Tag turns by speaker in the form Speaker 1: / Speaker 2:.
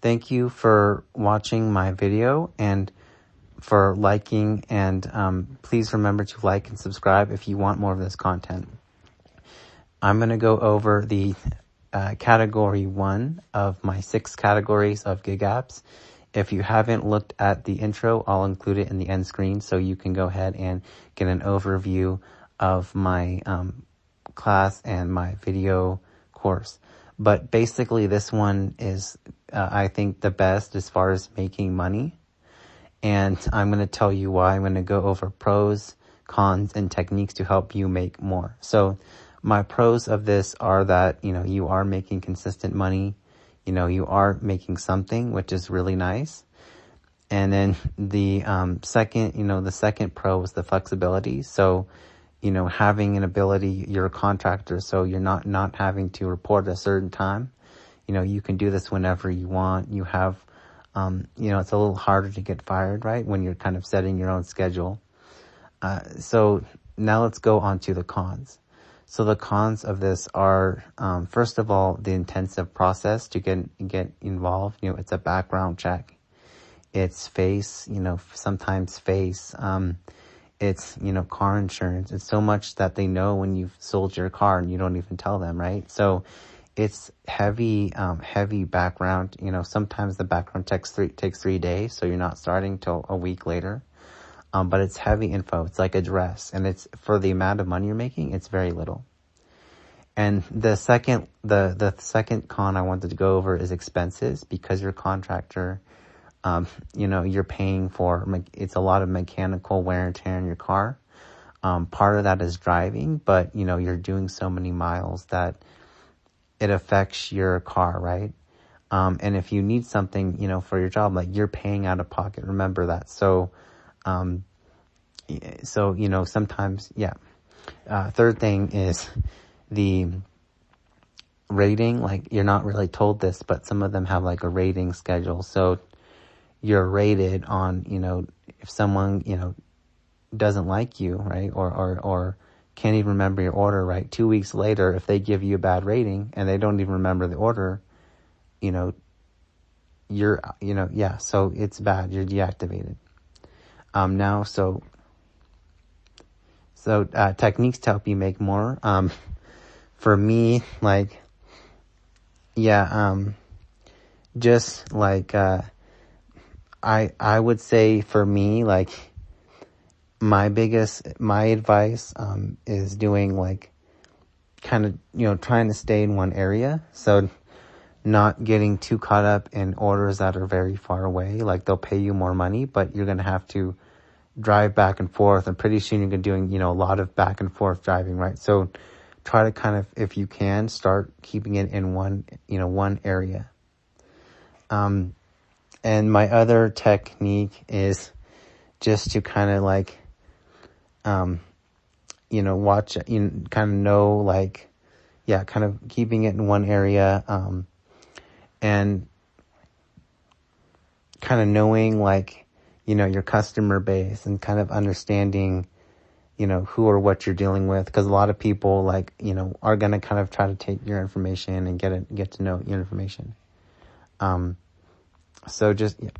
Speaker 1: Thank you for watching my video and for liking, and please remember to like and subscribe if you want more of this content. I'm going to go over the category 1 of my 6 categories of gig apps. If you haven't looked at the intro, I'll include it in the end screen so you can go ahead and get an overview of my class and my video course. But basically this one is, I think, the best as far as making money. And I'm going to tell you why. I'm going to go over pros, cons, and techniques to help you make more. So my pros of this are that, you are making consistent money. You are making something, which is really nice. And then the second pro is the flexibility. So, having an ability, you're a contractor, so you're not having to report at a certain time. You can do this whenever you want. You have, it's a little harder to get fired, right? When you're kind of setting your own schedule. So now let's go on to the cons. So the cons of this are, first of all, the intensive process to get involved. It's a background check. It's face, sometimes face. It's, car insurance. It's so much that they know when you've sold your car and you don't even tell them, right? So it's heavy background. Sometimes the background takes 3 days, so you're not starting till a week later. But it's heavy info. It's like address, and it's for the amount of money you're making, it's very little. And the second con I wanted to go over is expenses, because you're a contractor. You're paying for, it's a lot of mechanical wear and tear in your car. Part of that is driving, but you're doing so many miles that it affects your car, right? And if you need something, for your job, like, you're paying out of pocket. Remember that. So sometimes, yeah. Third thing is the rating. Like, you're not really told this, but some of them have like a rating schedule. So you're rated on, if someone, doesn't like you, right? Or can't even remember your order, right? 2 weeks later, if they give you a bad rating and they don't even remember the order, so it's bad. You're deactivated. So techniques to help you make more. For me, I would say for me, my advice, is doing trying to stay in one area. So not getting too caught up in orders that are very far away. Like, they'll pay you more money, but you're going to have to drive back and forth. And pretty soon you're going to be doing, a lot of back and forth driving, right? So try to kind of, if you can, start keeping it in one area. And my other technique is just to kind of watch, kind of keeping it in one area, and kind of knowing, your customer base, and kind of understanding, who or what you're dealing with. Because a lot of people, are going to kind of try to take your information and get to know your information. So just, yeah.